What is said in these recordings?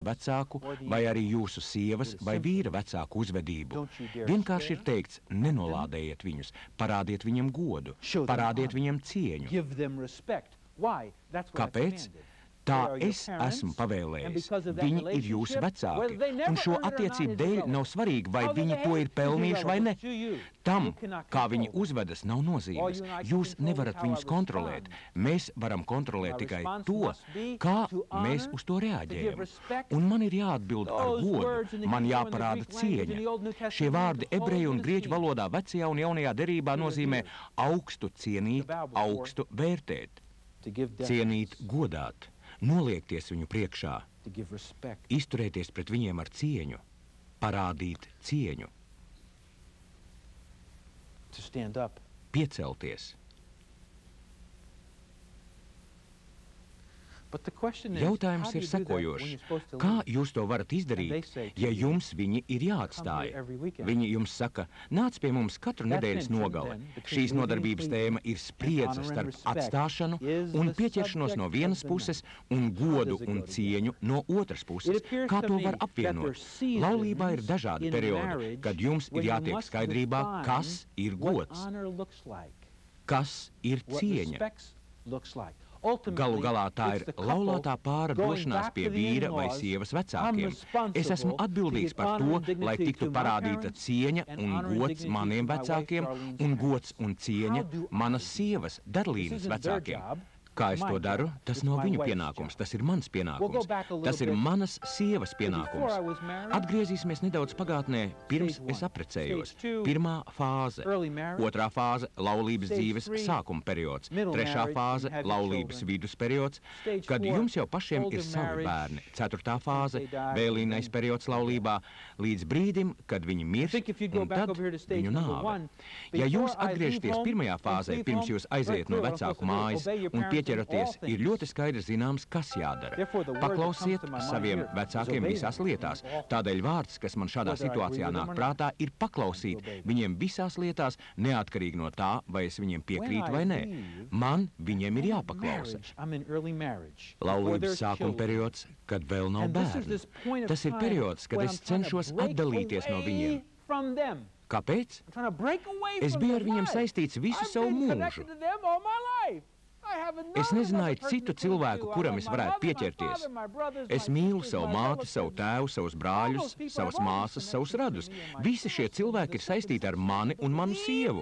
vecāku vai arī jūsu sievas vai vīra vecāku uzvedību. Vienkārši ir teikts, nenolādējiet viņus, parādiet viņiem godu, parādiet viņiem cieņu. Kāpēc? Tā es esmu pavēlējis. Viņi ir jūsu vecāki, un šo attiecību dēļ nav svarīgi, vai viņi to ir pelnījuši vai ne. Tam, kā viņi uzvedas, nav nozīmes. Jūs nevarat viņus kontrolēt. Mēs varam kontrolēt tikai to, kā mēs uz to reaģējam. Un man ir jāatbild ar godu, man jāparāda cieņa. Šie vārdi ebreju un grieķu valodā vecajā un jaunajā derībā nozīmē augstu cienīt, augstu vērtēt, cienīt, godāt. Noliekties viņu priekšā, izturēties pret viņiem ar cieņu, parādīt cieņu, piecelties. Jautājums ir sekojošs. Kā jūs to varat izdarīt, ja jums viņi ir jāatstāja? Viņi jums saka, nāc pie mums katru nedēļas nogali. Šīs nodarbības tēma ir spriedze starp atstāšanu un pieķeršanos no vienas puses un godu un cieņu no otras puses. Kā to var apvienot? Laulībā ir dažādi periodi, kad jums ir jātiek skaidrībā, kas ir gods, kas ir cieņa. Galu galā tā ir laulātā pāra došanās pie vīra vai sievas vecākiem. Es esmu atbildīgs par to, lai tiktu parādīta cieņa un gods maniem vecākiem un gods un cieņa manas sievas, Darlīnas vecākiem. Kā es to daru, tas nav viņu pienākums, tas ir mans pienākums. Tas ir manas sievas pienākums. Atgriezīsimies nedaudz pagātnē, pirms es apprecējos. Pirmā fāze. Otrā fāze – laulības dzīves sākuma periods. Trešā fāze – laulības vidus periods, kad jums jau pašiem ir savi bērni. Ceturtā fāze – vēlīnais periods laulībā, līdz brīdim, kad viņi mirst, un tad viņu nāve. Ja jūs atgriežaties pirmajā fāzē, pirms jūs aiziet no vecāku mājas un ķeraties, ir ļoti skaidri zināms, kas jādara. Paklausiet saviem vecākiem visās lietās. Tādēļ vārds, kas man šādā situācijā nāk prātā, ir paklausīt viņiem visās lietās, neatkarīgi no tā, vai es viņiem piekrītu vai nē. Man viņiem ir jāpaklausa. Laulības sākuma periods, kad vēl nav bērni. Tas ir periods, kad es cenšos atdalīties no viņiem. Kāpēc? Es biju ar viņiem saistīts visu savu mūžu. Es nezināju citu cilvēku, kuram es varētu pieķerties. Es mīlu savu māti, savu tēvu, savus brāļus, savas māsas, savus radus. Visi šie cilvēki ir saistīti ar mani un manu sievu.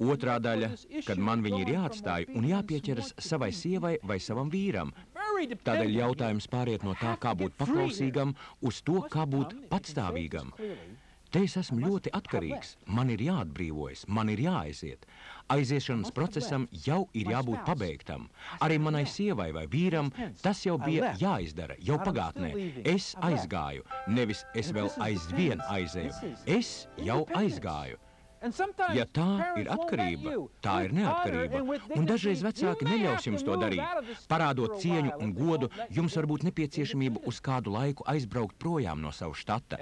Otrā daļa, kad man viņi ir jāatstāj un jāpieķeras savai sievai vai savam vīram. Tādēļ jautājums pāriet no tā, kā būt paklausīgam, uz to, kā būt patstāvīgam. Te es esmu ļoti atkarīgs, man ir jāatbrīvojas, man ir jāaiziet. Aiziešanas procesam jau ir jābūt pabeigtam. Arī manai sievai vai vīram tas jau bija jāizdara, jau pagātnē. Es aizgāju, nevis es vēl aizvien aizēju. Es jau aizgāju. Ja tā ir atkarība, tā ir neatkarība, un dažreiz vecāki neļaus jums to darīt. Parādot cieņu un godu, jums var būt nepieciešamība uz kādu laiku aizbraukt projām no savu štata.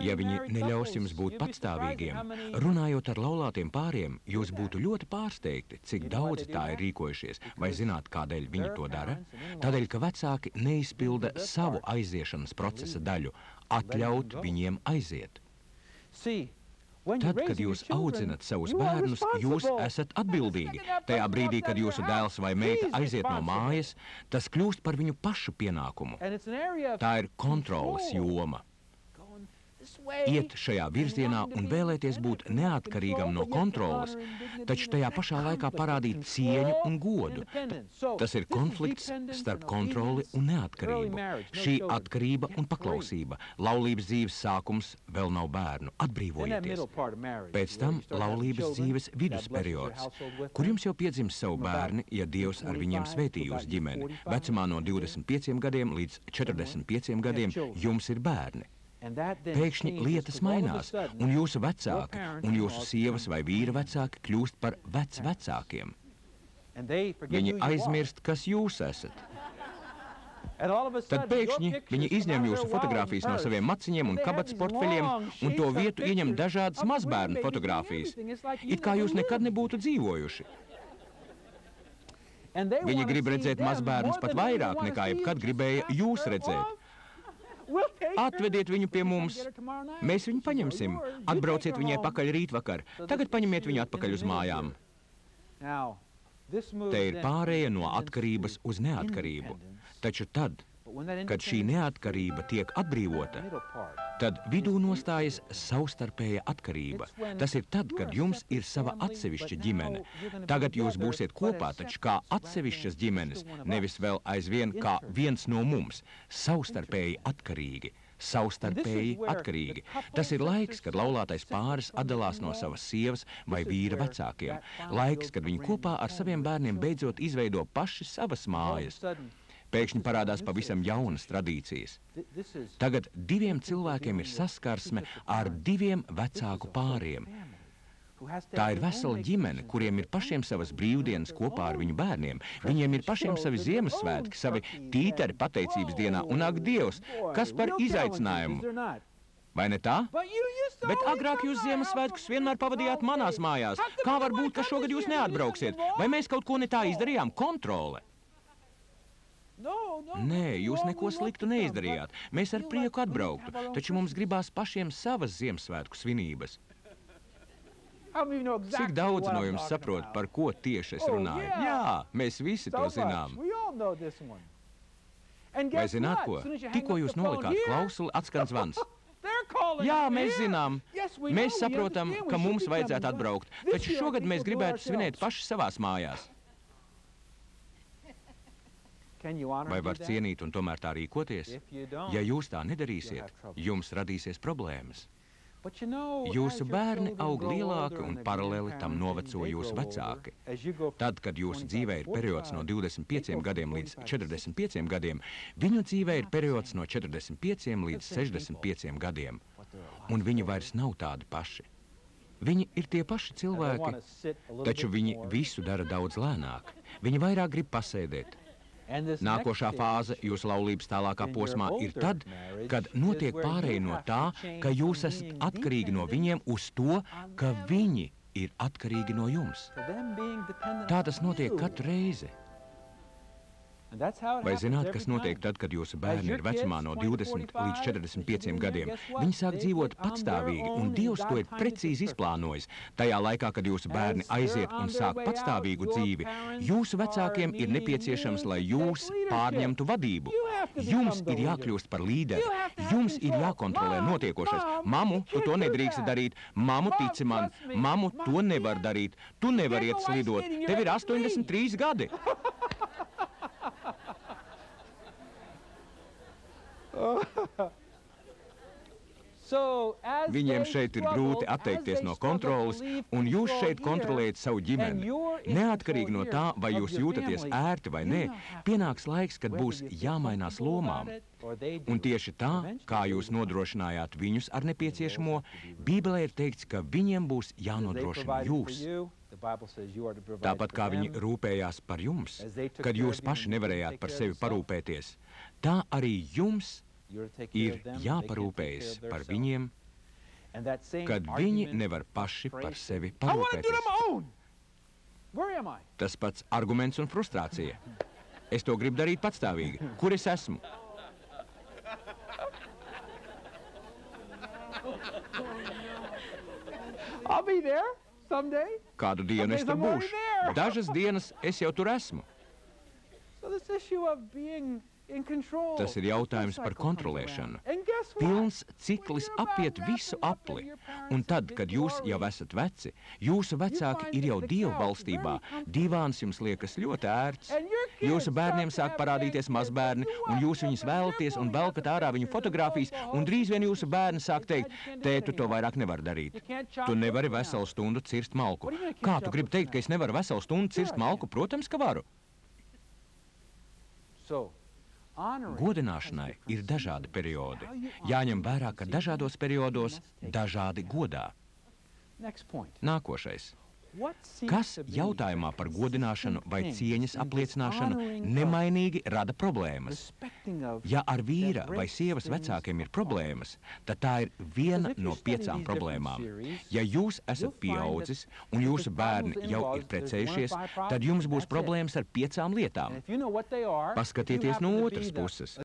Ja viņi neļaus jums būt patstāvīgiem, runājot ar laulātiem pāriem, jūs būtu ļoti pārsteigti, cik daudzi tā ir rīkojušies, vai zināt, kādēļ viņi to dara? Tādēļ, ka vecāki neizpilda savu aiziešanas procesa daļu, atļaut viņiem aiziet. Tad, kad jūs audzinat savus bērnus, jūs esat atbildīgi. Tajā brīdī, kad jūsu dēls vai meita aiziet no mājas, tas kļūst par viņu pašu pienākumu. Tā ir kontroles joma. Iet šajā virzienā un vēlēties būt neatkarīgam no kontroles, taču tajā pašā laikā parādīt cieņu un godu. Tas ir konflikts starp kontroli un neatkarību. Šī atkarība un paklausība. Laulības dzīves sākums, vēl nav bērnu. Atbrīvojieties. Pēc tam laulības dzīves vidusperiods, kur jums jau piedzims savu bērni, ja Dievs ar viņiem svētī jūsu ģimeni. Vecumā no 25 gadiem līdz 45 gadiem jums ir bērni. Pēkšņi lietas mainās, un jūsu vecāki, un jūsu sievas vai vīra vecāki kļūst par vecākiem. Viņi aizmirst, kas jūs esat. Tad pēkšņi viņi izņem jūsu fotogrāfijas no saviem maciņiem un kabatas portfeļiem, un to vietu ieņem dažādas mazbērnu fotogrāfijas. It kā jūs nekad nebūtu dzīvojuši. Viņi grib redzēt mazbērnus pat vairāk nekā jebkad gribēja jūs redzēt. Atvediet viņu pie mums, mēs viņu paņemsim. Atbrauciet viņai pakaļ rītvakar, tagad paņemiet viņu atpakaļ uz mājām. Te ir pārēja no atkarības uz neatkarību. Taču tad, kad šī neatkarība tiek atbrīvota, tad vidū nostājas savstarpēja atkarība. Tas ir tad, kad jums ir sava atsevišķa ģimene. Tagad jūs būsiet kopā, taču kā atsevišķas ģimenes, nevis vēl aizvien kā viens no mums, savstarpēji atkarīgi. Savstarpēji atkarīgi. Tas ir laiks, kad laulātais pāris atdalās no savas sievas vai vīra vecākiem. Laiks, kad viņi kopā ar saviem bērniem beidzot izveido paši savas mājas. Pēkšņi parādās pavisam jaunas tradīcijas. Tagad diviem cilvēkiem ir saskarsme ar diviem vecāku pāriem. Tā ir vesela ģimene, kuriem ir pašiem savas brīvdienas kopā ar viņu bērniem. Viņiem ir pašiem savi Ziemassvētki, savi tīteri pateicības dienā. Un ak, Dievs, kas par izaicinājumu? Vai ne tā? Bet agrāk jūs Ziemassvētkus vienmēr pavadījāt manās mājās. Kā var būt, ka šogad jūs neatbrauksiet? Vai mēs kaut ko ne tā izdarījām? Kontrole. Nē, jūs neko sliktu neizdarījāt. Mēs ar prieku atbrauktu, taču mums gribās pašiem savas Ziemassvētku svinības. Cik daudz no jums saprot, par ko tieši es runāju? Jā, mēs visi to zinām. Vai zināt ko? Tikko jūs nolikāt klausuli, atskan zvans. Jā, mēs zinām. Mēs saprotam, ka mums vajadzētu atbraukt, taču šogad mēs gribētu svinēt paši savās mājās. Vai var cienīt un tomēr tā rīkoties? Ja jūs tā nedarīsiet, jums radīsies problēmas. Jūsu bērni aug lielāki un paralēli tam noveco jūsu vecāki. Tad, kad jūsu dzīvē ir periods no 25 gadiem līdz 45 gadiem, viņu dzīvē ir periods no 45 līdz 65 gadiem. Un viņi vairs nav tādi paši. Viņi ir tie paši cilvēki, taču viņi visu dara daudz lēnāk. Viņi vairāk grib pasēdēt. Nākošā fāze jūsu laulības tālākā posmā ir tad, kad notiek pārēja no tā, ka jūs esat atkarīgi no viņiem uz to, ka viņi ir atkarīgi no jums. Tā tas notiek katru reizi. Vai zināt, kas notiek tad, kad jūsu bērni ir vecumā no 20 līdz 45 gadiem? Viņi sāk dzīvot patstāvīgi, un Dievs to ir precīzi izplānojis. Tajā laikā, kad jūsu bērni aiziet un sāk patstāvīgu dzīvi, jūsu vecākiem ir nepieciešams, lai jūs pārņemtu vadību. Jums ir jākļūst par līderi. Jums ir jākontrolē notiekošais. Mamu, tu to nedrīksti darīt. Mamu, tici man. Mamu, to nevar darīt. Tu nevar iet slidot. Tev ir 83 gadi. Viņiem šeit ir grūti atteikties no kontrolas, un jūs šeit kontrolējat savu ģimeni. Neatkarīgi no tā, vai jūs jūtaties ērti vai nē, pienāks laiks, kad būs jāmainās lomām. Un tieši tā, kā jūs nodrošinājāt viņus ar nepieciešamo, Bībelē ir teikts, ka viņiem būs jānodrošina jūs. Tāpat kā viņi rūpējās par jums, kad jūs paši nevarējāt par sevi parūpēties, tā arī jums ir jāparūpējas par viņiem, kad viņi nevar paši par sevi parūpēties. Tas pats arguments un frustrācija. Es to gribu darīt patstāvīgi. Kur es esmu? Kādu dienu es tur būšu. Dažas dienas es jau tur esmu. Tas ir jautājums par kontrolēšanu. Pilns ciklis apiet visu apli. Un tad, kad jūs jau esat veci, jūsu vecāki ir jau Dievu valstībā, divāns jums liekas ļoti ērts. Jūsu bērniem sāk parādīties mazbērni, un jūs viņus vēlaties un velkat ārā viņu fotogrāfijas, un drīz vien jūsu bērni sāk teikt, tētu to vairāk nevar darīt. Tu nevari veselu stundu cirst malku. Kā tu gribi teikt, ka es nevaru veselu stundu cirst malku? Protams, ka varu. Godināšanai ir dažādi periodi. Jāņem vērā, ka dažādos periodos dažādi godā. Nākošais. Kas jautājumā par godināšanu vai cieņas apliecināšanu nemainīgi rada problēmas? Ja ar vīra vai sievas vecākiem ir problēmas, tad tā ir viena no 5 problēmām. Ja jūs esat pieaudzis un jūsu bērni jau ir precējušies, tad jums būs problēmas ar 5 lietām. Paskatieties no otras puses.